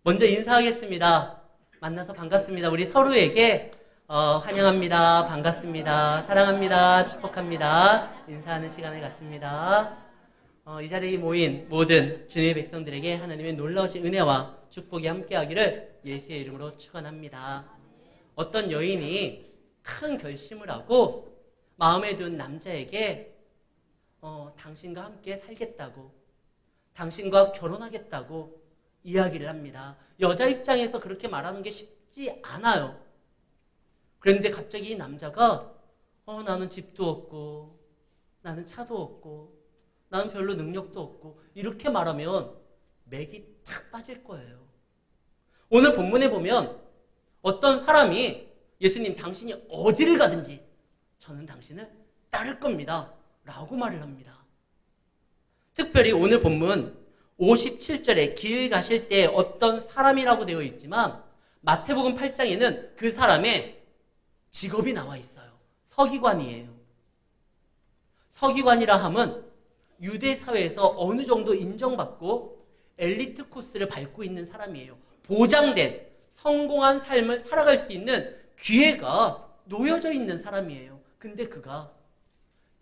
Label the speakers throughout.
Speaker 1: 먼저 인사하겠습니다. 만나서 반갑습니다. 우리 서로에게 환영합니다. 반갑습니다. 사랑합니다. 축복합니다. 인사하는 시간을 갖습니다. 이 자리에 모인 모든 주님의 백성들에게 하나님의 놀라우신 은혜와 축복이 함께하기를 예수의 이름으로 축원합니다. 어떤 여인이 큰 결심을 하고 마음에 둔 남자에게 당신과 함께 살겠다고, 당신과 결혼하겠다고 이야기를 합니다. 여자 입장에서 그렇게 말하는 게 쉽지 않아요. 그런데 갑자기 이 남자가 나는 집도 없고 나는 차도 없고 나는 별로 능력도 없고 이렇게 말하면 맥이 탁 빠질 거예요. 오늘 본문에 보면 어떤 사람이 예수님 당신이 어디를 가든지 저는 당신을 따를 겁니다 라고 말을 합니다. 특별히 오늘 본문 57절에 길 가실 때 어떤 사람이라고 되어 있지만 마태복음 8장에는 그 사람의 직업이 나와 있어요. 서기관이에요. 서기관이라 함은 유대 사회에서 어느 정도 인정받고 엘리트 코스를 밟고 있는 사람이에요. 보장된 성공한 삶을 살아갈 수 있는 기회가 놓여져 있는 사람이에요. 근데 그가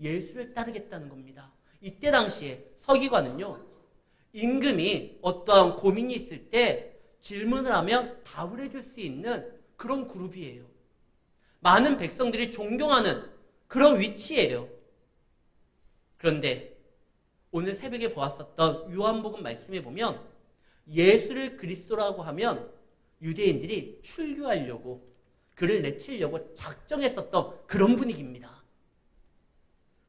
Speaker 1: 예수를 따르겠다는 겁니다. 이때 당시에 서기관은요, 임금이 어떠한 고민이 있을 때 질문을 하면 답을 해줄 수 있는 그런 그룹이에요. 많은 백성들이 존경하는 그런 위치예요. 그런데 오늘 새벽에 보았었던 요한복음 말씀에 보면 예수를 그리스도라고 하면 유대인들이 출교하려고 그를 내치려고 작정했었던 그런 분위기입니다.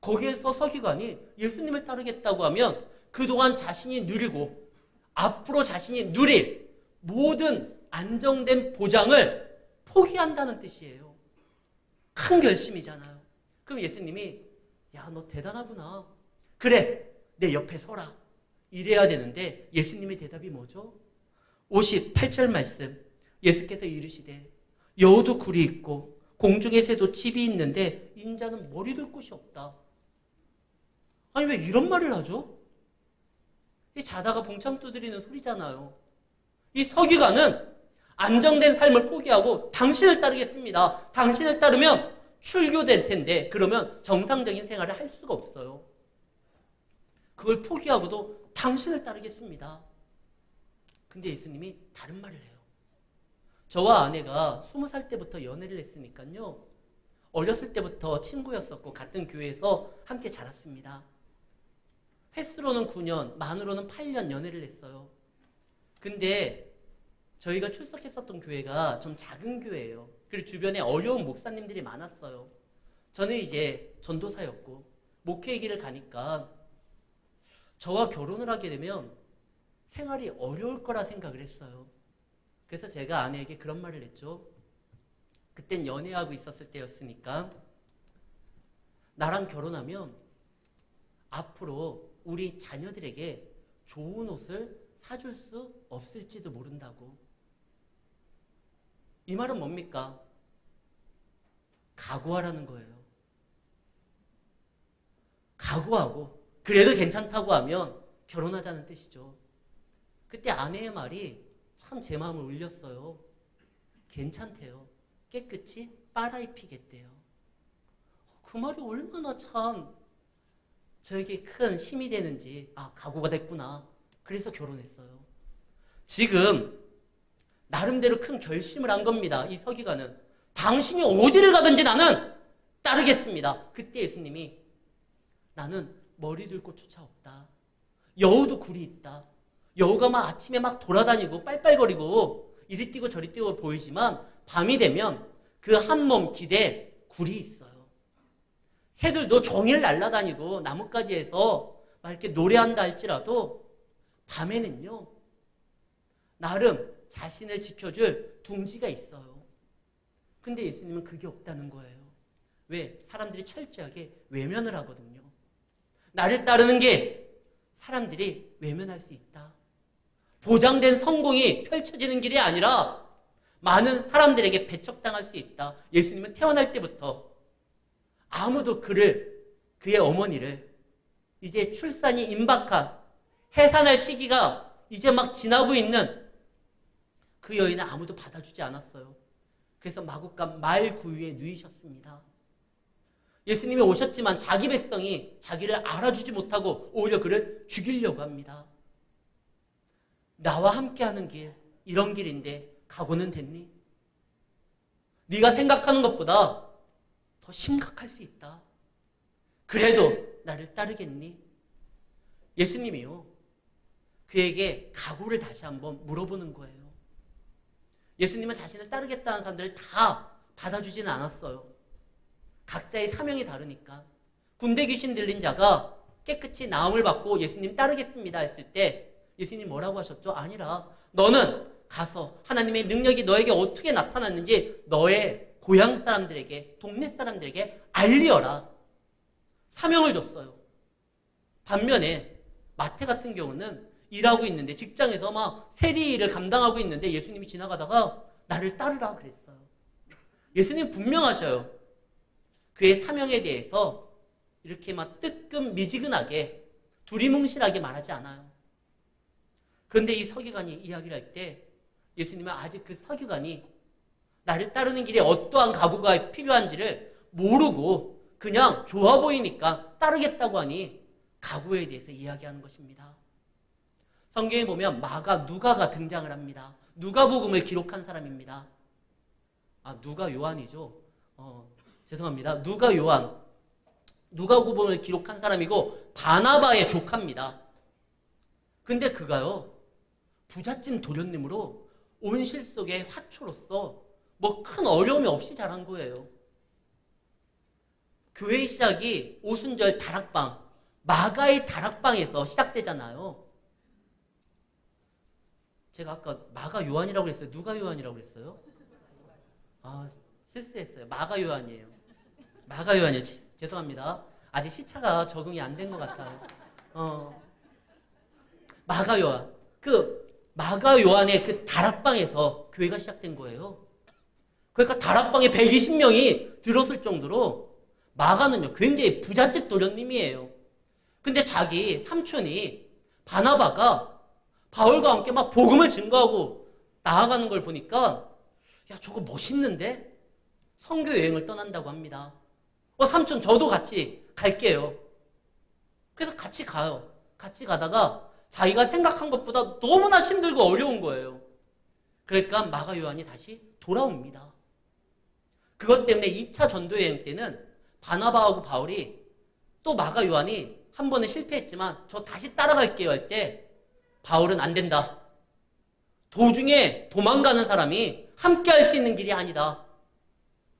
Speaker 1: 거기에서 서기관이 예수님을 따르겠다고 하면 그동안 자신이 누리고 앞으로 자신이 누릴 모든 안정된 보장을 포기한다는 뜻이에요. 큰 결심이잖아요. 그럼 예수님이 야, 너 대단하구나. 그래, 내 옆에 서라. 이래야 되는데 예수님의 대답이 뭐죠? 58절 말씀. 예수께서 이르시되 여우도 굴이 있고 공중의 새도 집이 있는데 인자는 머리 둘 곳이 없다. 아니 왜 이런 말을 하죠? 이 자다가 봉창 두드리는 소리잖아요. 이 서기관은 안정된 삶을 포기하고 당신을 따르겠습니다. 당신을 따르면 출교될 텐데 그러면 정상적인 생활을 할 수가 없어요. 그걸 포기하고도 당신을 따르겠습니다. 근데 예수님이 다른 말을 해요. 저와 아내가 20살 때부터 연애를 했으니까요. 어렸을 때부터 친구였었고 같은 교회에서 함께 자랐습니다. 횟수로는 9년, 만으로는 8년 연애를 했어요. 근데 저희가 출석했었던 교회가 좀 작은 교회예요. 그리고 주변에 어려운 목사님들이 많았어요. 저는 이제 전도사였고 목회의 길을 가니까 저와 결혼을 하게 되면 생활이 어려울 거라 생각을 했어요. 그래서 제가 아내에게 그런 말을 했죠. 그땐 연애하고 있었을 때였으니까 나랑 결혼하면 앞으로 우리 자녀들에게 좋은 옷을 사줄 수 없을지도 모른다고. 이 말은 뭡니까? 각오하라는 거예요. 각오하고 그래도 괜찮다고 하면 결혼하자는 뜻이죠. 그때 아내의 말이 참 제 마음을 울렸어요. 괜찮대요. 깨끗이 빨아입히겠대요. 그 말이 얼마나 참 저에게 큰 힘이 되는지 각오가 됐구나. 그래서 결혼했어요. 지금 나름대로 큰 결심을 한 겁니다. 이 서기관은 당신이 어디를 가든지 나는 따르겠습니다. 그때 예수님이 나는 머리 둘 곳조차 없다. 여우도 굴이 있다. 여우가 막 아침에 막 돌아다니고 빨빨거리고 이리 뛰고 저리 뛰고 보이지만 밤이 되면 그 한 몸 기대에 굴이 있어요. 새들도 종일 날아다니고 나뭇가지에서 막 이렇게 노래한다 할지라도 밤에는요, 나름 자신을 지켜줄 둥지가 있어요. 근데 예수님은 그게 없다는 거예요. 왜? 사람들이 철저하게 외면을 하거든요. 나를 따르는 게 사람들이 외면할 수 있다. 보장된 성공이 펼쳐지는 길이 아니라 많은 사람들에게 배척당할 수 있다. 예수님은 태어날 때부터 아무도 그의 어머니를 이제 출산이 임박한 해산할 시기가 이제 막 지나고 있는 그 여인은 아무도 받아주지 않았어요. 그래서 마구간 말구유에 누이셨습니다. 예수님이 오셨지만 자기 백성이 자기를 알아주지 못하고 오히려 그를 죽이려고 합니다. 나와 함께하는 길, 이런 길인데 각오는 됐니? 네가 생각하는 것보다 더 심각할 수 있다. 그래도 나를 따르겠니? 예수님이요, 그에게 각오를 다시 한번 물어보는 거예요. 예수님은 자신을 따르겠다는 사람들을 다 받아주지는 않았어요. 각자의 사명이 다르니까. 군대 귀신 들린 자가 깨끗이 나음을 받고 예수님 따르겠습니다 했을 때 예수님 뭐라고 하셨죠? 아니라 너는 가서 하나님의 능력이 너에게 어떻게 나타났는지 너의 고향 사람들에게, 동네 사람들에게 알리어라. 사명을 줬어요. 반면에 마태 같은 경우는 일하고 있는데, 직장에서 막 세리 일을 감당하고 있는데 예수님이 지나가다가 나를 따르라 그랬어요. 예수님 분명하셔요. 그의 사명에 대해서 이렇게 막 뜨끔미지근하게 두리뭉실하게 말하지 않아요. 그런데 이 서기관이 이야기를 할 때 예수님은 아직 그 서기관이 나를 따르는 길에 어떠한 각오가 필요한지를 모르고 그냥 좋아 보이니까 따르겠다고 하니 각오에 대해서 이야기하는 것입니다. 성경에 보면 누가가 등장을 합니다. 누가복음을 기록한 사람입니다. 누가 요한이죠. 죄송합니다. 누가 요한. 누가복음을 기록한 사람이고 바나바의 조카입니다. 근데 그가요, 부잣집 도련님으로 온실 속의 화초로서 뭐 큰 어려움이 없이 자란 거예요. 교회의 시작이 오순절 다락방, 마가의 다락방에서 시작되잖아요. 제가 아까 마가 요한이라고 그랬어요? 누가 요한이라고 그랬어요? 실수했어요. 마가 요한이에요. 마가 요한이에요. 죄송합니다. 아직 시차가 적응이 안 된 것 같아요. 마가 요한. 마가 요한의 그 다락방에서 교회가 시작된 거예요. 그러니까 다락방에 120명이 들었을 정도로 마가는요, 굉장히 부잣집 도련님이에요. 근데 자기 삼촌이 바나바가 바울과 함께 막 복음을 증거하고 나아가는 걸 보니까, 야, 저거 멋있는데? 선교 여행을 떠난다고 합니다. 삼촌, 저도 같이 갈게요. 그래서 같이 가요. 같이 가다가 자기가 생각한 것보다 너무나 힘들고 어려운 거예요. 그러니까 마가 요한이 다시 돌아옵니다. 그것 때문에 2차 전도여행 때는 바나바하고 바울이, 또 마가 요한이 한 번은 실패했지만 저 다시 따라갈게요 할 때 바울은 안 된다. 도중에 도망가는 사람이 함께 할 수 있는 길이 아니다.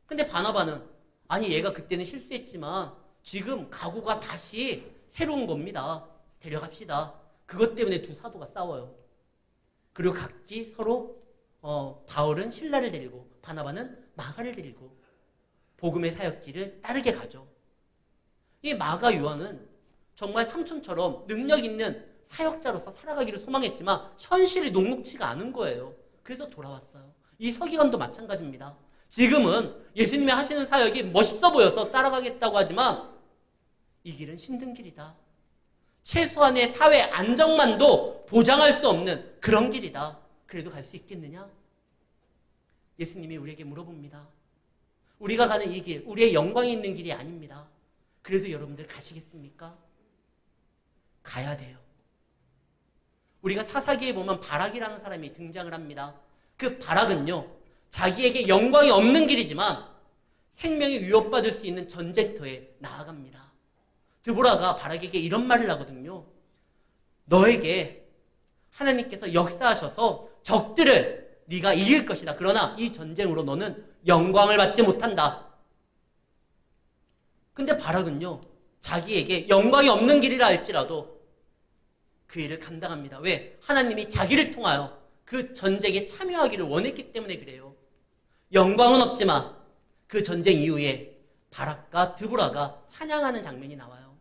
Speaker 1: 근데 바나바는, 아니 얘가 그때는 실수했지만 지금 각오가 다시 새로운 겁니다. 데려갑시다. 그것 때문에 두 사도가 싸워요. 그리고 각기 서로 바울은 신라를 데리고 바나바는 마가를 데리고 복음의 사역길을 따르게 가죠. 이 마가 요한은 정말 삼촌처럼 능력 있는 사역자로서 살아가기를 소망했지만 현실이 녹록치가 않은 거예요. 그래서 돌아왔어요. 이 서기관도 마찬가지입니다. 지금은 예수님이 하시는 사역이 멋있어 보여서 따라가겠다고 하지만 이 길은 힘든 길이다. 최소한의 사회 안정만도 보장할 수 없는 그런 길이다. 그래도 갈 수 있겠느냐? 예수님이 우리에게 물어봅니다. 우리가 가는 이 길, 우리의 영광이 있는 길이 아닙니다. 그래도 여러분들 가시겠습니까? 가야 돼요. 우리가 사사기에 보면 바락이라는 사람이 등장을 합니다. 그 바락은요, 자기에게 영광이 없는 길이지만 생명이 위협받을 수 있는 전쟁터에 나아갑니다. 드보라가 바락에게 이런 말을 하거든요. 너에게 하나님께서 역사하셔서 적들을 네가 이길 것이다. 그러나 이 전쟁으로 너는 영광을 받지 못한다. 근데 바락은요, 자기에게 영광이 없는 길이라 할지라도 그 일을 감당합니다. 왜? 하나님이 자기를 통하여 그 전쟁에 참여하기를 원했기 때문에 그래요. 영광은 없지만 그 전쟁 이후에 바락과 드보라가 찬양하는 장면이 나와요.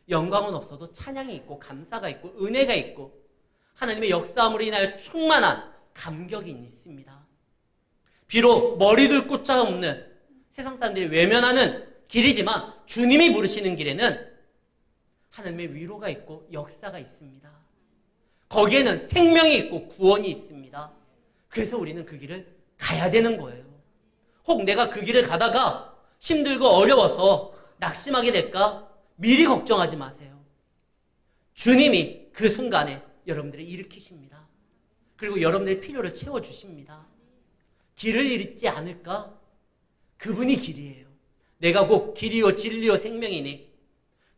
Speaker 1: 영광은 없어도 찬양이 있고 감사가 있고 은혜가 있고 하나님의 역사함으로 인하여 충만한 감격이 있습니다. 비록 머리둘 곳자 없는 세상 사람들이 외면하는 길이지만 주님이 부르시는 길에는 하나님의 위로가 있고 역사가 있습니다. 거기에는 생명이 있고 구원이 있습니다. 그래서 우리는 그 길을 가야 되는 거예요. 혹 내가 그 길을 가다가 힘들고 어려워서 낙심하게 될까? 미리 걱정하지 마세요. 주님이 그 순간에 여러분들을 일으키십니다. 그리고 여러분들의 필요를 채워주십니다. 길을 잃지 않을까? 그분이 길이에요. 내가 곧 길이요 진리요 생명이니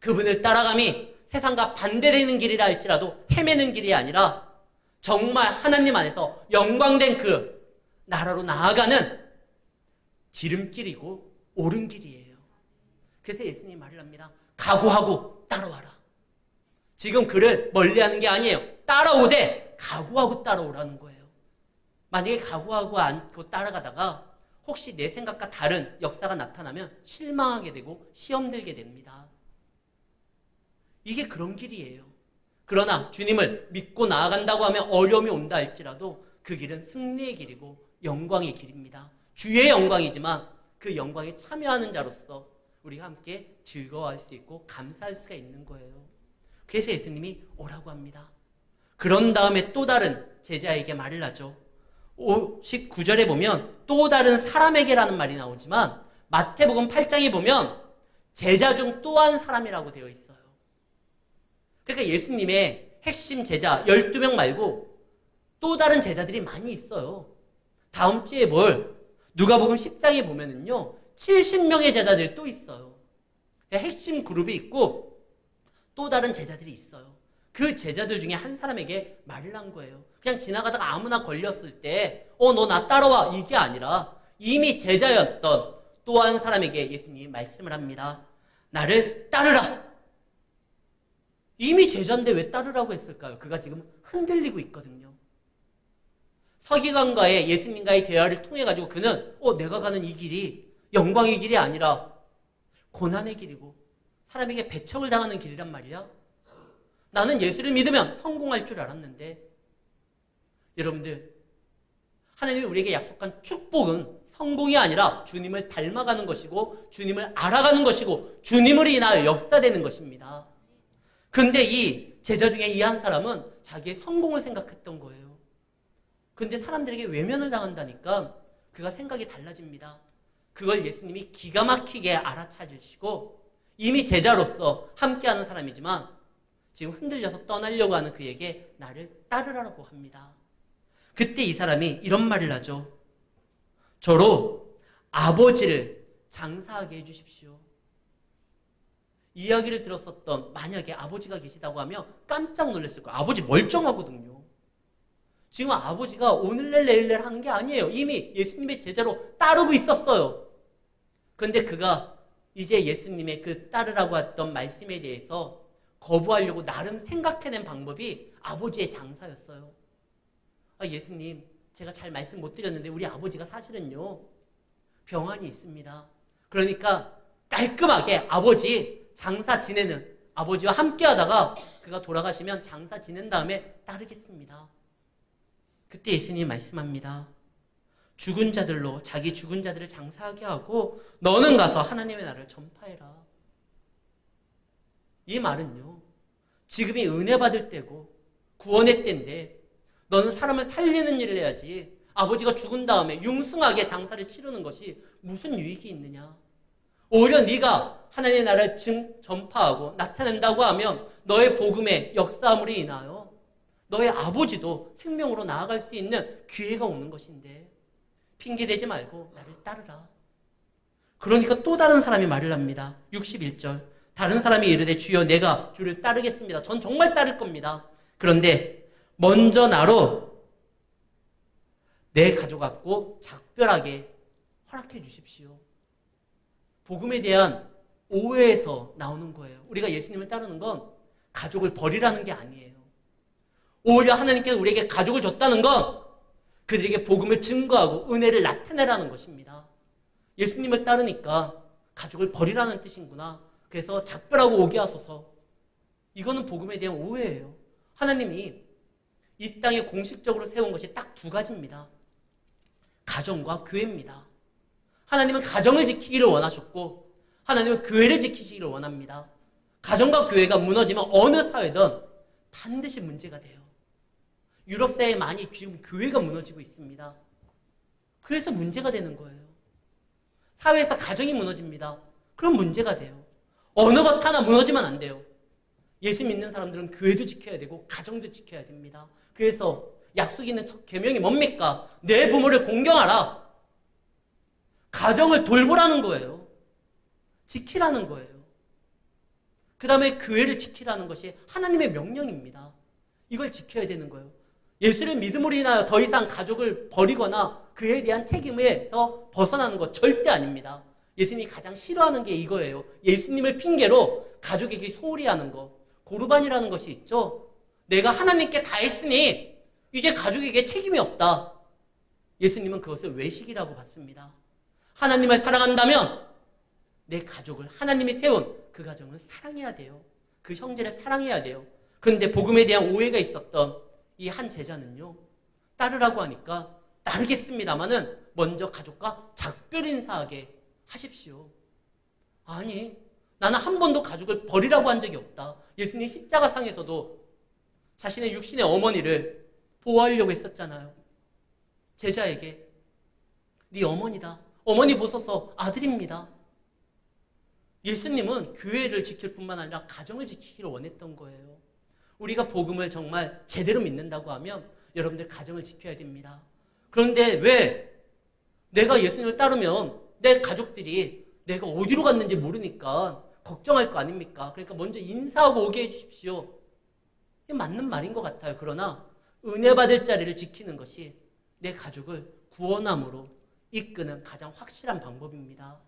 Speaker 1: 그분을 따라감이 세상과 반대되는 길이라 할지라도 헤매는 길이 아니라 정말 하나님 안에서 영광된 그 나라로 나아가는 지름길이고 옳은 길이에요. 그래서 예수님이 말을 합니다. 각오하고 따라와라. 지금 그를 멀리하는 게 아니에요. 따라오되 각오하고 따라오라는 거예요. 만약에 각오하고 않고 따라가다가 혹시 내 생각과 다른 역사가 나타나면 실망하게 되고 시험 들게 됩니다. 이게 그런 길이에요. 그러나 주님을 믿고 나아간다고 하면 어려움이 온다 할지라도 그 길은 승리의 길이고 영광의 길입니다. 주의 영광이지만 그 영광에 참여하는 자로서 우리가 함께 즐거워할 수 있고 감사할 수가 있는 거예요. 그래서 예수님이 오라고 합니다. 그런 다음에 또 다른 제자에게 말을 하죠. 19절에 보면 또 다른 사람에게라는 말이 나오지만 마태복음 8장에 보면 제자 중 또 한 사람이라고 되어 있어요. 그러니까 예수님의 핵심 제자 12명 말고 또 다른 제자들이 많이 있어요. 다음 주에 볼 누가복음 10장에 보면은요 70명의 제자들이 또 있어요. 핵심 그룹이 있고 또 다른 제자들이 있어요. 그 제자들 중에 한 사람에게 말을 한 거예요. 그냥 지나가다가 아무나 걸렸을 때 너 나 따라와 이게 아니라 이미 제자였던 또 한 사람에게 예수님이 말씀을 합니다. 나를 따르라. 이미 제자인데 왜 따르라고 했을까요? 그가 지금 흔들리고 있거든요. 서기관과의 예수님과의 대화를 통해 가지고 그는 내가 가는 이 길이 영광의 길이 아니라 고난의 길이고 사람에게 배척을 당하는 길이란 말이야. 나는 예수를 믿으면 성공할 줄 알았는데 여러분들 하나님이 우리에게 약속한 축복은 성공이 아니라 주님을 닮아가는 것이고 주님을 알아가는 것이고 주님으로 인하여 역사되는 것입니다. 근데 이 제자 중에 이 한 사람은 자기의 성공을 생각했던 거예요. 근데 사람들에게 외면을 당한다니까 그가 생각이 달라집니다. 그걸 예수님이 기가 막히게 알아차리시고 이미 제자로서 함께하는 사람이지만 지금 흔들려서 떠나려고 하는 그에게 나를 따르라고 합니다. 그때 이 사람이 이런 말을 하죠. 저로 아버지를 장사하게 해주십시오. 이야기를 들었었던 만약에 아버지가 계시다고 하면 깜짝 놀랐을 거예요. 아버지 멀쩡하거든요. 지금 아버지가 오늘날 내일날 하는 게 아니에요. 이미 예수님의 제자로 따르고 있었어요. 그런데 그가 이제 예수님의 그 따르라고 했던 말씀에 대해서 거부하려고 나름 생각해낸 방법이 아버지의 장사였어요. 예수님, 제가 잘 말씀 못 드렸는데 우리 아버지가 사실은요 병환이 있습니다. 그러니까 깔끔하게 아버지 장사 지내는 아버지와 함께 하다가 그가 돌아가시면 장사 지낸 다음에 따르겠습니다. 그때 예수님이 말씀합니다. 죽은 자들로 자기 죽은 자들을 장사하게 하고 너는 가서 하나님의 나라를 전파해라. 이 말은요 지금이 은혜 받을 때고 구원의 때인데 너는 사람을 살리는 일을 해야지 아버지가 죽은 다음에 융숭하게 장사를 치르는 것이 무슨 유익이 있느냐. 오히려 네가 하나님의 나라를 전파하고 나타낸다고 하면 너의 복음의 역사함으로 인하여 너의 아버지도 생명으로 나아갈 수 있는 기회가 오는 것인데 핑계대지 말고 나를 따르라. 그러니까 또 다른 사람이 말을 합니다. 61절 다른 사람이 이르되 주여 내가 주를 따르겠습니다. 전 정말 따를 겁니다. 그런데 먼저 나로 내 가족 같고 작별하게 허락해 주십시오. 복음에 대한 오해에서 나오는 거예요. 우리가 예수님을 따르는 건 가족을 버리라는 게 아니에요. 오히려 하나님께서 우리에게 가족을 줬다는 건 그들에게 복음을 증거하고 은혜를 나타내라는 것입니다. 예수님을 따르니까 가족을 버리라는 뜻이구나. 그래서 작별하고 오게 하소서. 이거는 복음에 대한 오해예요. 하나님이 이 땅에 공식적으로 세운 것이 딱 두 가지입니다. 가정과 교회입니다. 하나님은 가정을 지키기를 원하셨고 하나님은 교회를 지키시기를 원합니다. 가정과 교회가 무너지면 어느 사회든 반드시 문제가 돼요. 유럽 사회에 많이 지금 교회가 무너지고 있습니다. 그래서 문제가 되는 거예요. 사회에서 가정이 무너집니다. 그럼 문제가 돼요. 어느 것 하나 무너지면 안 돼요. 예수 믿는 사람들은 교회도 지켜야 되고 가정도 지켜야 됩니다. 그래서 약속 있는 첫 계명이 뭡니까? 내 부모를 공경하라. 가정을 돌보라는 거예요. 지키라는 거예요. 그 다음에 교회를 지키라는 것이 하나님의 명령입니다. 이걸 지켜야 되는 거예요. 예수를 믿음으로 인하여 더 이상 가족을 버리거나 그에 대한 책임에서 벗어나는 것 절대 아닙니다. 예수님이 가장 싫어하는 게 이거예요. 예수님을 핑계로 가족에게 소홀히 하는 거. 고르반이라는 것이 있죠. 내가 하나님께 다 했으니 이제 가족에게 책임이 없다. 예수님은 그것을 외식이라고 봤습니다. 하나님을 사랑한다면 내 가족을 하나님이 세운 그 가정을 사랑해야 돼요. 그 형제를 사랑해야 돼요. 그런데 복음에 대한 오해가 있었던 이 한 제자는요. 따르라고 하니까 따르겠습니다마는 먼저 가족과 작별 인사하게 하십시오. 아니, 나는 한 번도 가족을 버리라고 한 적이 없다. 예수님 십자가상에서도 자신의 육신의 어머니를 보호하려고 했었잖아요. 제자에게 네 어머니다. 어머니 보소서 아들입니다. 예수님은 교회를 지킬 뿐만 아니라 가정을 지키기를 원했던 거예요. 우리가 복음을 정말 제대로 믿는다고 하면 여러분들 가정을 지켜야 됩니다. 그런데 왜 내가 예수님을 따르면 내 가족들이 내가 어디로 갔는지 모르니까 걱정할 거 아닙니까? 그러니까 먼저 인사하고 오게 해주십시오. 이게 맞는 말인 것 같아요. 그러나 은혜 받을 자리를 지키는 것이 내 가족을 구원함으로 이끄는 가장 확실한 방법입니다.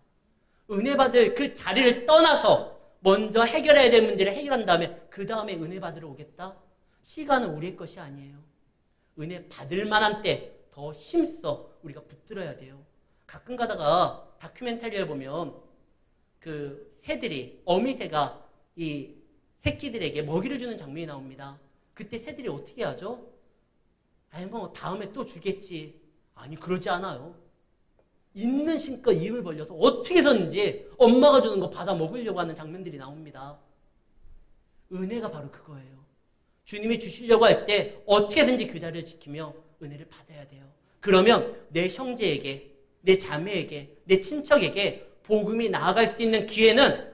Speaker 1: 은혜 받을 그 자리를 떠나서 먼저 해결해야 될 문제를 해결한 다음에 그 다음에 은혜 받으러 오겠다? 시간은 우리의 것이 아니에요. 은혜 받을 만한 때 더 힘써 우리가 붙들어야 돼요. 가끔 가다가 다큐멘터리를 보면 그 새들이, 어미새가 이 새끼들에게 먹이를 주는 장면이 나옵니다. 그때 새들이 어떻게 하죠? 아니 뭐 다음에 또 주겠지. 아니 그러지 않아요. 있는 힘껏 입을 벌려서 어떻게 해서든지 엄마가 주는 거 받아 먹으려고 하는 장면들이 나옵니다. 은혜가 바로 그거예요. 주님이 주시려고 할 때 어떻게든지 그 자리를 지키며 은혜를 받아야 돼요. 그러면 내 형제에게, 내 자매에게, 내 친척에게 복음이 나아갈 수 있는 기회는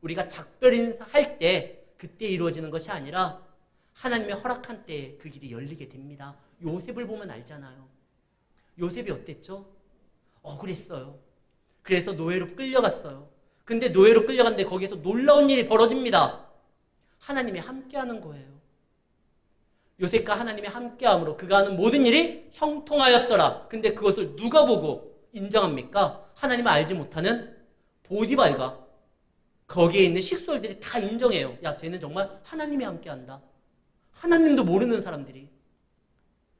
Speaker 1: 우리가 작별 인사할 때 그때 이루어지는 것이 아니라 하나님의 허락한 때에 그 길이 열리게 됩니다. 요셉을 보면 알잖아요. 요셉이 어땠죠? 억울했어요. 그래서 노예로 끌려갔어요. 근데 노예로 끌려갔는데 거기에서 놀라운 일이 벌어집니다. 하나님이 함께하는 거예요. 요셉과 하나님이 함께함으로 그가 하는 모든 일이 형통하였더라. 근데 그것을 누가 보고 인정합니까? 하나님을 알지 못하는 보디발과 거기에 있는 식솔들이 다 인정해요. 야, 쟤는 정말 하나님이 함께한다. 하나님도 모르는 사람들이.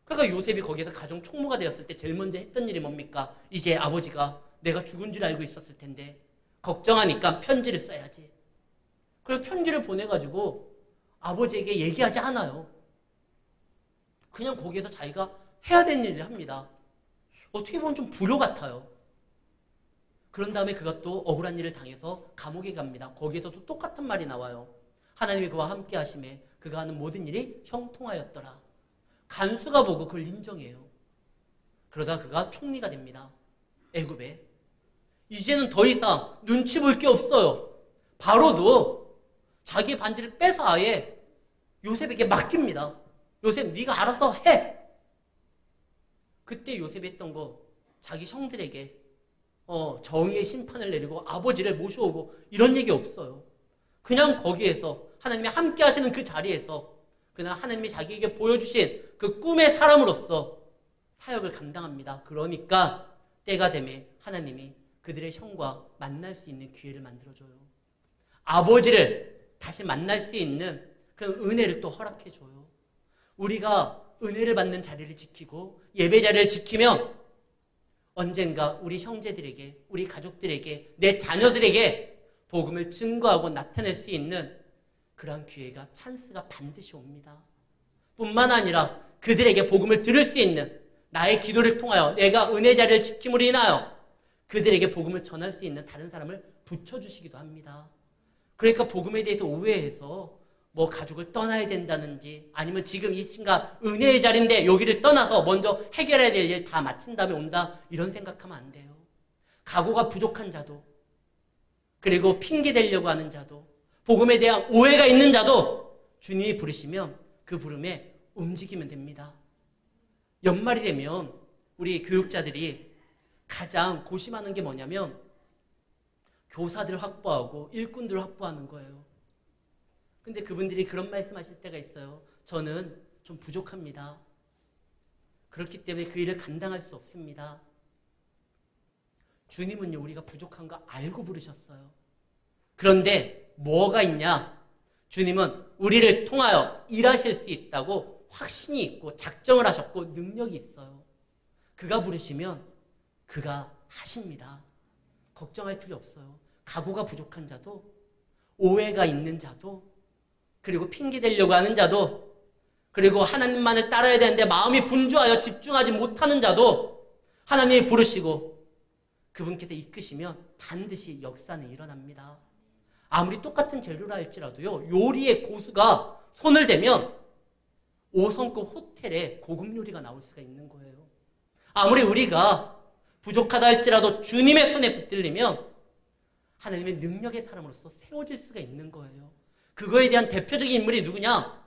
Speaker 1: 그러니까 요셉이 거기에서 가정 총무가 되었을 때 제일 먼저 했던 일이 뭡니까? 이제 아버지가 내가 죽은 줄 알고 있었을 텐데 걱정하니까 편지를 써야지. 그리고 편지를 보내가지고 아버지에게 얘기하지 않아요. 그냥 거기에서 자기가 해야 되는 일을 합니다. 어떻게 보면 좀 불효 같아요. 그런 다음에 그가 또 억울한 일을 당해서 감옥에 갑니다. 거기에서도 똑같은 말이 나와요. 하나님이 그와 함께 하심에 그가 하는 모든 일이 형통하였더라. 간수가 보고 그걸 인정해요. 그러다 그가 총리가 됩니다. 애굽에. 이제는 더 이상 눈치 볼 게 없어요. 바로도 자기 반지를 빼서 아예 요셉에게 맡깁니다. 요셉 네가 알아서 해. 그때 요셉이 했던 거 자기 형들에게 정의의 심판을 내리고 아버지를 모셔오고 이런 얘기 없어요. 그냥 거기에서 하나님이 함께 하시는 그 자리에서 그냥 하나님이 자기에게 보여주신 그 꿈의 사람으로서 사역을 감당합니다. 그러니까 때가 되면 하나님이 그들의 형과 만날 수 있는 기회를 만들어줘요. 아버지를 다시 만날 수 있는 그런 은혜를 또 허락해줘요. 우리가 은혜를 받는 자리를 지키고 예배 자리를 지키면 언젠가 우리 형제들에게, 우리 가족들에게, 내 자녀들에게 복음을 증거하고 나타낼 수 있는 그러한 기회가, 찬스가 반드시 옵니다. 뿐만 아니라 그들에게 복음을 들을 수 있는 나의 기도를 통하여 내가 은혜 자리를 지킴으로 인하여 그들에게 복음을 전할 수 있는 다른 사람을 붙여주시기도 합니다. 그러니까 복음에 대해서 오해해서 뭐 가족을 떠나야 된다든지 아니면 지금 이 순간 은혜의 자리인데 여기를 떠나서 먼저 해결해야 될 일 다 마친 다음에 온다 이런 생각하면 안 돼요. 각오가 부족한 자도 그리고 핑계 대려고 하는 자도 복음에 대한 오해가 있는 자도 주님이 부르시면 그 부름에 움직이면 됩니다. 연말이 되면 우리 교육자들이 가장 고심하는 게 뭐냐면 교사들 확보하고 일꾼들 확보하는 거예요. 근데 그분들이 그런 말씀하실 때가 있어요. 저는 좀 부족합니다. 그렇기 때문에 그 일을 감당할 수 없습니다. 주님은요, 우리가 부족한 거 알고 부르셨어요. 그런데 뭐가 있냐? 주님은 우리를 통하여 일하실 수 있다고 확신이 있고 작정을 하셨고 능력이 있어요. 그가 부르시면 그가 하십니다. 걱정할 필요 없어요. 각오가 부족한 자도 오해가 있는 자도 그리고 핑계 대려고 하는 자도 그리고 하나님만을 따라야 되는데 마음이 분주하여 집중하지 못하는 자도 하나님이 부르시고 그분께서 이끄시면 반드시 역사는 일어납니다. 아무리 똑같은 재료라 할지라도요. 요리의 고수가 손을 대면 5성급 호텔에 고급 요리가 나올 수가 있는 거예요. 아무리 우리가 부족하다 할지라도 주님의 손에 붙들리면 하나님의 능력의 사람으로서 세워질 수가 있는 거예요. 그거에 대한 대표적인 인물이 누구냐?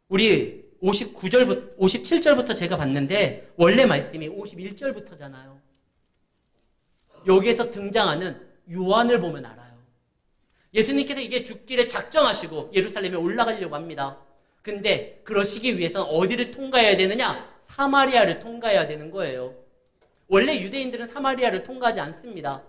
Speaker 1: 우리 57절부터 제가 봤는데 원래 말씀이 51절부터잖아요. 여기에서 등장하는 요한을 보면 알아요. 예수님께서 이게 죽기를 작정하시고 예루살렘에 올라가려고 합니다. 근데 그러시기 위해서는 어디를 통과해야 되느냐? 사마리아를 통과해야 되는 거예요. 원래 유대인들은 사마리아를 통과하지 않습니다.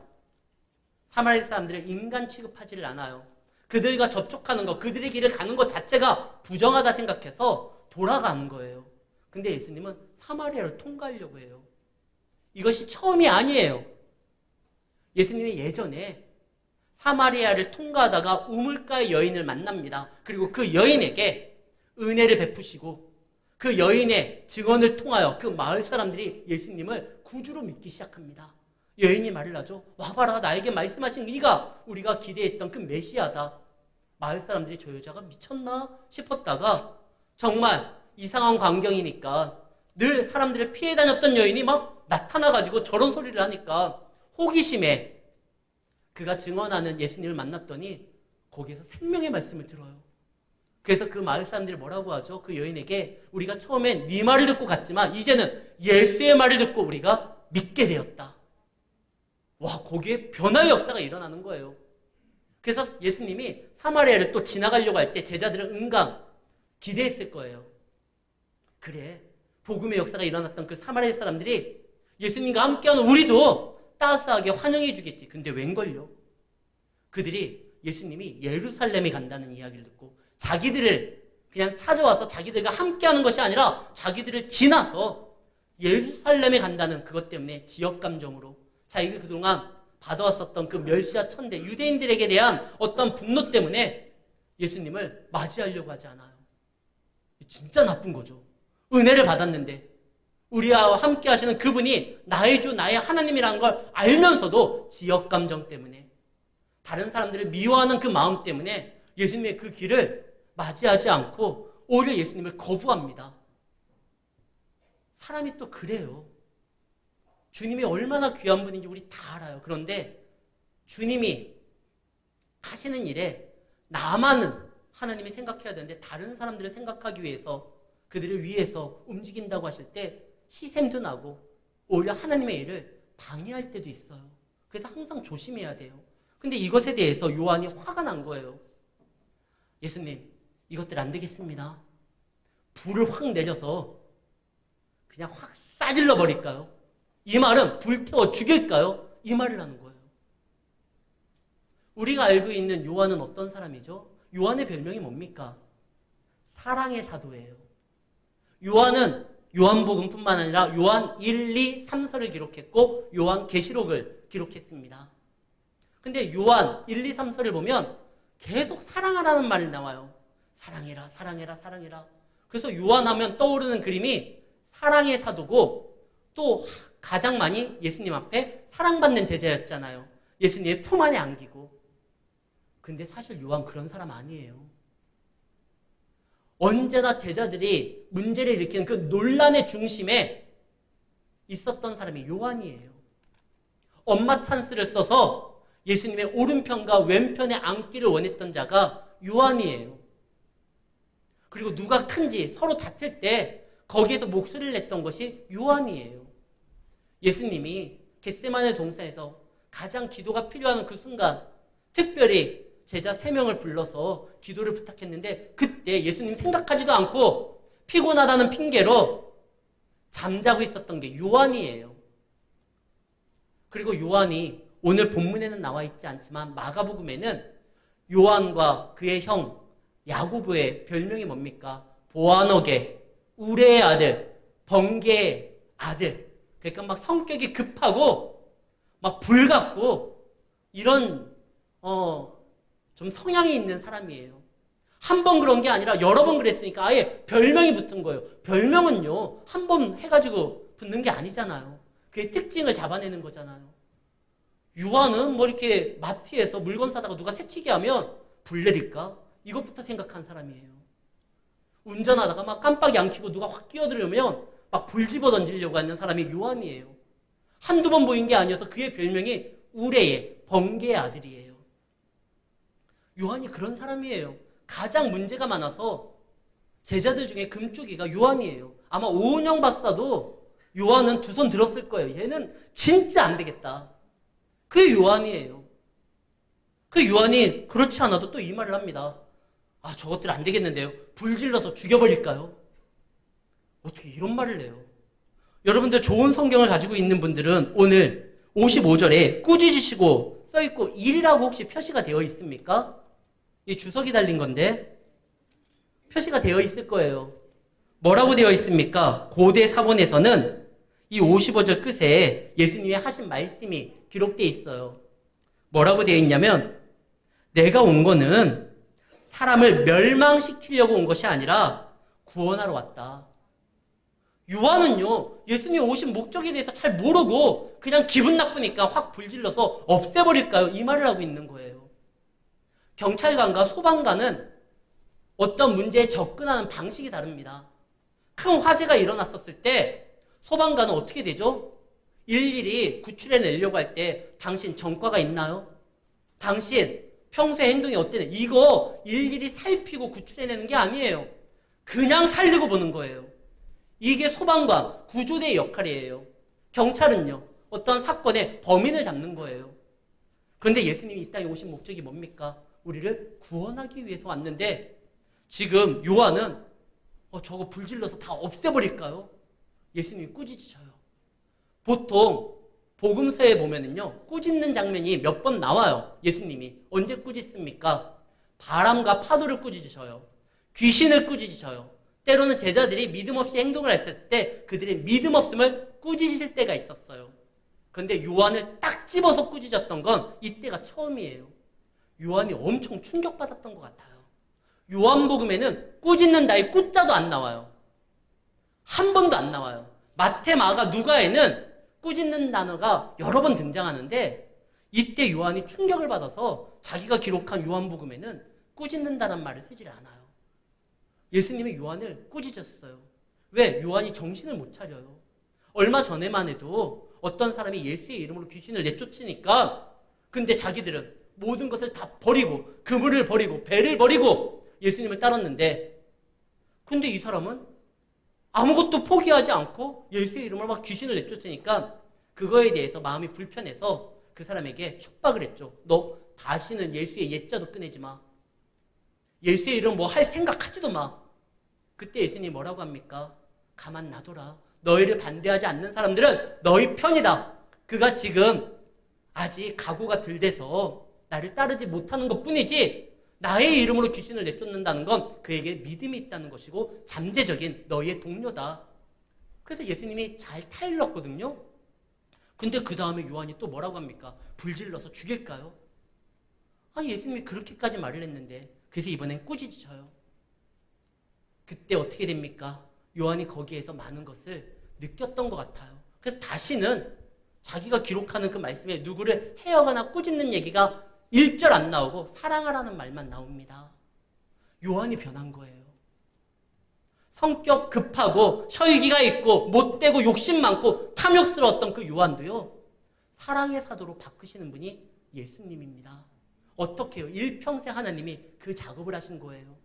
Speaker 1: 사마리아 사람들은 인간 취급하지를 않아요. 그들과 접촉하는 것, 그들의 길을 가는 것 자체가 부정하다 생각해서 돌아가는 거예요. 근데 예수님은 사마리아를 통과하려고 해요. 이것이 처음이 아니에요. 예수님이 예전에 사마리아를 통과하다가 우물가의 여인을 만납니다. 그리고 그 여인에게 은혜를 베푸시고 그 여인의 증언을 통하여 그 마을 사람들이 예수님을 구주로 믿기 시작합니다. 여인이 말을 하죠. 와봐라, 나에게 말씀하신 이가 우리가 기대했던 그 메시아다. 마을 사람들이 저 여자가 미쳤나 싶었다가 정말 이상한 광경이니까 늘 사람들을 피해 다녔던 여인이 막 나타나가지고 저런 소리를 하니까 호기심에 그가 증언하는 예수님을 만났더니 거기에서 생명의 말씀을 들어요. 그래서 그 마을 사람들이 뭐라고 하죠? 그 여인에게 우리가 처음엔 네 말을 듣고 갔지만 이제는 예수의 말을 듣고 우리가 믿게 되었다. 와, 거기에 변화의 역사가 일어나는 거예요. 그래서 예수님이 사마리아를 또 지나가려고 할 때 제자들은 은강 기대했을 거예요. 그래, 복음의 역사가 일어났던 그 사마리아 사람들이 예수님과 함께하는 우리도 따스하게 환영해 주겠지. 근데 웬걸요? 그들이 예수님이 예루살렘에 간다는 이야기를 듣고 자기들을 그냥 찾아와서 자기들과 함께하는 것이 아니라 자기들을 지나서 예루살렘에 간다는 그것 때문에 지역감정으로 자기가 그동안 받아왔었던 그 멸시와 천대 유대인들에게 대한 어떤 분노 때문에 예수님을 맞이하려고 하지 않아요. 진짜 나쁜 거죠. 은혜를 받았는데 우리와 함께 하시는 그분이 나의 주 나의 하나님이라는 걸 알면서도 지역감정 때문에 다른 사람들을 미워하는 그 마음 때문에 예수님의 그 길을 맞이하지 않고 오히려 예수님을 거부합니다. 사람이 또 그래요. 주님이 얼마나 귀한 분인지 우리 다 알아요. 그런데 주님이 하시는 일에 나만은 하나님이 생각해야 되는데 다른 사람들을 생각하기 위해서 그들을 위해서 움직인다고 하실 때 시샘도 나고 오히려 하나님의 일을 방해할 때도 있어요. 그래서 항상 조심해야 돼요. 근데 이것에 대해서 요한이 화가 난 거예요. 예수님, 이것들 안 되겠습니다. 불을 확 내려서 그냥 확 싸질러 버릴까요? 이 말은 불태워 죽일까요? 이 말을 하는 거예요. 우리가 알고 있는 요한은 어떤 사람이죠? 요한의 별명이 뭡니까? 사랑의 사도예요. 요한은 요한복음뿐만 아니라 요한 1, 2, 3서를 기록했고 요한 계시록을 기록했습니다. 근데 요한 1, 2, 3서를 보면 계속 사랑하라는 말이 나와요. 사랑해라, 사랑해라, 사랑해라. 그래서 요한하면 떠오르는 그림이 사랑의 사도고 또 가장 많이 예수님 앞에 사랑받는 제자였잖아요. 예수님의 품 안에 안기고. 근데 사실 요한 그런 사람 아니에요. 언제나 제자들이 문제를 일으키는 그 논란의 중심에 있었던 사람이 요한이에요. 엄마 찬스를 써서 예수님의 오른편과 왼편에 앉기를 원했던 자가 요한이에요. 그리고 누가 큰지 서로 다툴 때 거기에서 목소리를 냈던 것이 요한이에요. 예수님이 겟세마네 동산에서 가장 기도가 필요한 그 순간 특별히 제자 3명을 불러서 기도를 부탁했는데 그때 예수님 생각하지도 않고 피곤하다는 핑계로 잠자고 있었던 게 요한이에요. 그리고 요한이 오늘 본문에는 나와 있지 않지만 마가복음에는 요한과 그의 형 야고보의 별명이 뭡니까? 보아너게, 우레의 아들, 번개의 아들. 그러니까 막 성격이 급하고 막 불같고 이런 좀 성향이 있는 사람이에요. 한 번 그런 게 아니라 여러 번 그랬으니까 아예 별명이 붙은 거예요. 별명은요, 한 번 해가지고 붙는 게 아니잖아요. 그의 특징을 잡아내는 거잖아요. 요한은 뭐 이렇게 마트에서 물건 사다가 누가 새치기 하면 불 내릴까? 이것부터 생각한 사람이에요. 운전하다가 막 깜빡이 안 켜고 누가 확 끼어들으면 막 불 집어 던지려고 하는 사람이 요한이에요. 한두 번 보인 게 아니어서 그의 별명이 우레의, 번개의 아들이에요. 요한이 그런 사람이에요. 가장 문제가 많아서 제자들 중에 금쪽이가 요한이에요. 아마 오은영 박사도 요한은 두 손 들었을 거예요. 얘는 진짜 안 되겠다. 그게 요한이에요. 그 요한이 그렇지 않아도 또 이 말을 합니다. 아, 저것들 안 되겠는데요. 불질러서 죽여버릴까요? 어떻게 이런 말을 해요? 여러분들 좋은 성경을 가지고 있는 분들은 오늘 55절에 꾸짖으시고 써있고 일이라고 혹시 표시가 되어 있습니까? 이 주석이 달린 건데 표시가 되어 있을 거예요. 뭐라고 되어 있습니까? 고대 사본에서는 이 55절 끝에 예수님이 하신 말씀이 기록되어 있어요. 뭐라고 되어 있냐면 내가 온 거는 사람을 멸망시키려고 온 것이 아니라 구원하러 왔다. 요한은요, 예수님이 오신 목적에 대해서 잘 모르고 그냥 기분 나쁘니까 확 불질러서 없애버릴까요? 이 말을 하고 있는 거예요. 경찰관과 소방관은 어떤 문제에 접근하는 방식이 다릅니다. 큰 화재가 일어났었을 때 소방관은 어떻게 되죠? 일일이 구출해내려고 할 때 당신 전과가 있나요? 당신 평소의 행동이 어때요? 이거 일일이 살피고 구출해내는 게 아니에요. 그냥 살리고 보는 거예요. 이게 소방관, 구조대의 역할이에요. 경찰은요, 어떤 사건의 범인을 잡는 거예요. 그런데 예수님이 이 땅에 오신 목적이 뭡니까? 우리를 구원하기 위해서 왔는데 지금 요한은 저거 불질러서 다 없애버릴까요? 예수님이 꾸짖으셔요. 보통 복음서에 보면은요, 꾸짖는 장면이 몇 번 나와요. 예수님이 언제 꾸짖습니까? 바람과 파도를 꾸짖으셔요. 귀신을 꾸짖으셔요. 때로는 제자들이 믿음 없이 행동을 했을 때 그들의 믿음 없음을 꾸짖으실 때가 있었어요. 그런데 요한을 딱 집어서 꾸짖었던 건 이때가 처음이에요. 요한이 엄청 충격받았던 것 같아요. 요한복음에는 꾸짖는다의 꾸자도 안 나와요. 한 번도 안 나와요. 마태, 마가, 누가에는 꾸짖는 단어가 여러 번 등장하는데 이때 요한이 충격을 받아서 자기가 기록한 요한복음에는 꾸짖는다는 말을 쓰질 않아요. 예수님이 요한을 꾸짖었어요. 왜? 요한이 정신을 못 차려요. 얼마 전에만 해도 어떤 사람이 예수의 이름으로 귀신을 내쫓으니까 근데 자기들은 모든 것을 다 버리고 그물을 버리고 배를 버리고 예수님을 따랐는데 근데 이 사람은 아무것도 포기하지 않고 예수의 이름으로 막 귀신을 내쫓으니까 그거에 대해서 마음이 불편해서 그 사람에게 협박을 했죠. 너 다시는 예수의 옛자도 꺼내지 마. 예수의 이름 뭐 할 생각하지도 마. 그때 예수님이 뭐라고 합니까? 가만 놔둬라. 너희를 반대하지 않는 사람들은 너희 편이다. 그가 지금 아직 각오가 덜 돼서 나를 따르지 못하는 것뿐이지 나의 이름으로 귀신을 내쫓는다는 건 그에게 믿음이 있다는 것이고 잠재적인 너희의 동료다. 그래서 예수님이 잘 타일렀거든요. 근데 그 다음에 요한이 또 뭐라고 합니까? 불질러서 죽일까요? 아니 예수님이 그렇게까지 말을 했는데 그래서 이번엔 꾸짖으셔요. 그때 어떻게 됩니까? 요한이 거기에서 많은 것을 느꼈던 것 같아요. 그래서 다시는 자기가 기록하는 그 말씀에 누구를 해하거나 꾸짖는 얘기가 1절 안 나오고 사랑하라는 말만 나옵니다. 요한이 변한 거예요. 성격 급하고 혈기가 있고 못되고 욕심 많고 탐욕스러웠던 그 요한도요, 사랑의 사도로 바꾸시는 분이 예수님입니다. 어떻게 해요? 일평생 하나님이 그 작업을 하신 거예요.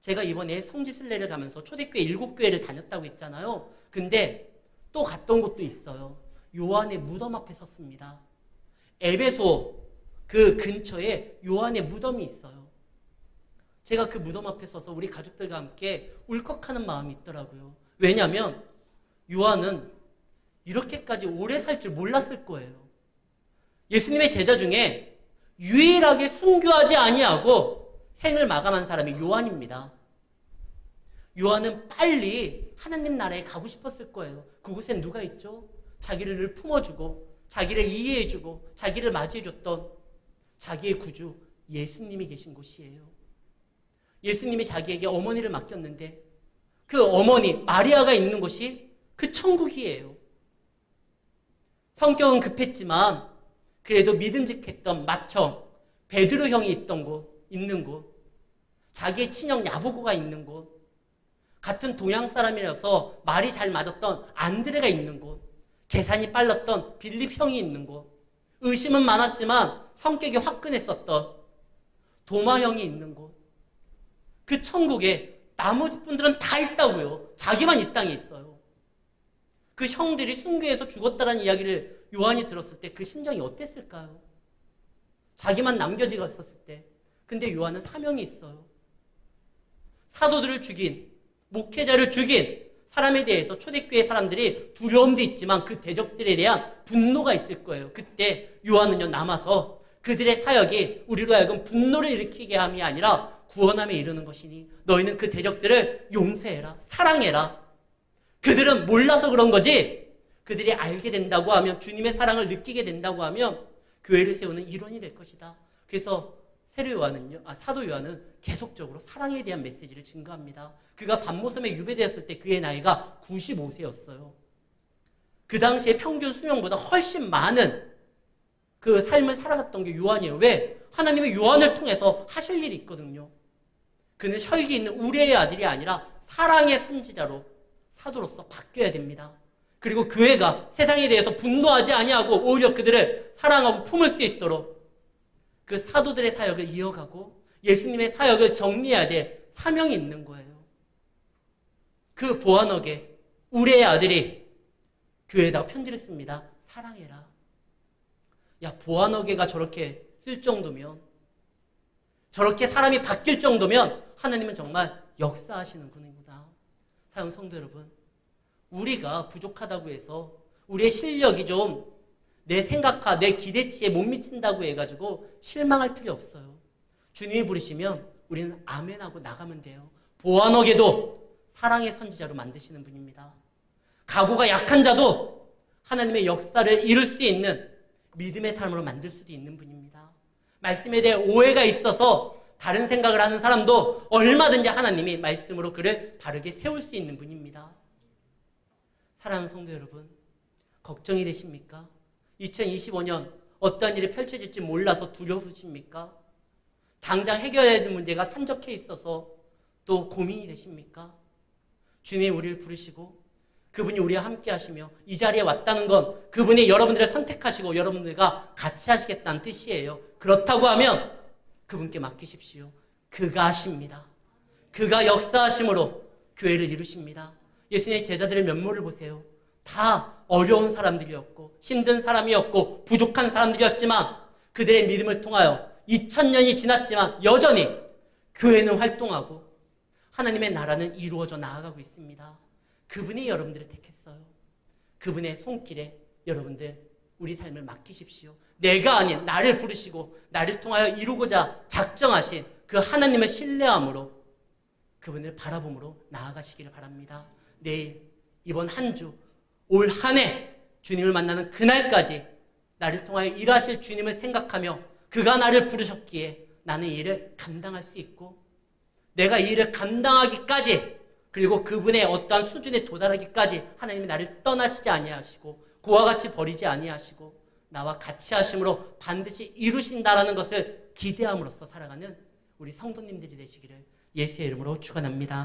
Speaker 1: 제가 이번에 성지순례를 가면서 초대교회 7교회를 다녔다고 했잖아요. 근데 또 갔던 곳도 있어요. 요한의 무덤 앞에 섰습니다. 에베소 그 근처에 요한의 무덤이 있어요. 제가 그 무덤 앞에 서서 우리 가족들과 함께 울컥하는 마음이 있더라고요. 왜냐하면 요한은 이렇게까지 오래 살 줄 몰랐을 거예요. 예수님의 제자 중에 유일하게 순교하지 아니하고 생을 마감한 사람이 요한입니다. 요한은 빨리 하나님 나라에 가고 싶었을 거예요. 그곳엔 누가 있죠? 자기를 늘 품어주고 자기를 이해해주고 자기를 맞이해줬던 자기의 구주 예수님이 계신 곳이에요. 예수님이 자기에게 어머니를 맡겼는데 그 어머니 마리아가 있는 곳이 그 천국이에요. 성격은 급했지만 그래도 믿음직했던 맏형 베드로 형이 있는 곳, 자기의 친형 야보고가 있는 곳, 같은 동양 사람이라서 말이 잘 맞았던 안드레가 있는 곳, 계산이 빨랐던 빌립 형이 있는 곳, 의심은 많았지만 성격이 화끈했었던 도마 형이 있는 곳, 그 천국에 나머지 분들은 다 있다고요. 자기만 이 땅에 있어요. 그 형들이 순교해서 죽었다는 이야기를 요한이 들었을 때 그 심정이 어땠을까요? 자기만 남겨지고 있었을 때. 근데 요한은 사명이 있어요. 사도들을 죽인, 목회자를 죽인 사람에 대해서 초대교회 사람들이 두려움도 있지만 그 대적들에 대한 분노가 있을 거예요. 그때 요한은요 남아서 그들의 사역이 우리로 하여금 분노를 일으키게 함이 아니라 구원함에 이르는 것이니 너희는 그 대적들을 용서해라, 사랑해라. 그들은 몰라서 그런 거지 그들이 알게 된다고 하면, 주님의 사랑을 느끼게 된다고 하면 교회를 세우는 일원이 될 것이다. 그래서 사도 요한은 계속적으로 사랑에 대한 메시지를 증거합니다. 그가 반모섬에 유배되었을 때 그의 나이가 95세였어요. 그 당시에 평균 수명보다 훨씬 많은 그 삶을 살아갔던 게 요한이에요. 왜? 하나님의 요한을 통해서 하실 일이 있거든요. 그는 혈기 있는 우리의 아들이 아니라 사랑의 선지자로, 사도로서 바뀌어야 됩니다. 그리고 교회가 세상에 대해서 분노하지 아니하고 오히려 그들을 사랑하고 품을 수 있도록 그 사도들의 사역을 이어가고 예수님의 사역을 정리해야 될 사명이 있는 거예요. 그 보아너게 우리의 아들이 교회에다가 편지를 씁니다. 사랑해라. 야, 보아너게가 저렇게 쓸 정도면, 저렇게 사람이 바뀔 정도면 하나님은 정말 역사하시는 분이구나. 사랑 성도 여러분, 우리가 부족하다고 해서 우리의 실력이 좀 내 생각과 내 기대치에 못 미친다고 해가지고 실망할 필요 없어요. 주님이 부르시면 우리는 아멘하고 나가면 돼요. 보아너게도 사랑의 선지자로 만드시는 분입니다. 각오가 약한 자도 하나님의 역사를 이룰 수 있는 믿음의 삶으로 만들 수도 있는 분입니다. 말씀에 대해 오해가 있어서 다른 생각을 하는 사람도 얼마든지 하나님이 말씀으로 그를 바르게 세울 수 있는 분입니다. 사랑하는 성도 여러분, 걱정이 되십니까? 2025년 어떤 일이 펼쳐질지 몰라서 두려우십니까? 당장 해결해야 될 문제가 산적해 있어서 또 고민이 되십니까? 주님이 우리를 부르시고 그분이 우리와 함께 하시며 이 자리에 왔다는 건 그분이 여러분들을 선택하시고 여러분들과 같이 하시겠다는 뜻이에요. 그렇다고 하면 그분께 맡기십시오. 그가 하십니다. 그가 역사하심으로 교회를 이루십니다. 예수님의 제자들의 면모를 보세요. 다 어려운 사람들이었고 힘든 사람이었고 부족한 사람들이었지만 그들의 믿음을 통하여 2000년이 지났지만 여전히 교회는 활동하고 하나님의 나라는 이루어져 나아가고 있습니다. 그분이 여러분들을 택했어요. 그분의 손길에 여러분들 우리 삶을 맡기십시오. 내가 아닌 나를 부르시고 나를 통하여 이루고자 작정하신 그 하나님을 신뢰함으로 그분을 바라봄으로 나아가시기를 바랍니다. 내일, 이번 한 주, 올 한 해 주님을 만나는 그날까지 나를 통하여 일하실 주님을 생각하며 그가 나를 부르셨기에 나는 이 일을 감당할 수 있고 내가 이 일을 감당하기까지 그리고 그분의 어떠한 수준에 도달하기까지 하나님이 나를 떠나시지 아니하시고 그와 같이 버리지 아니하시고 나와 같이 하심으로 반드시 이루신다라는 것을 기대함으로써 살아가는 우리 성도님들이 되시기를 예수의 이름으로 축원합니다.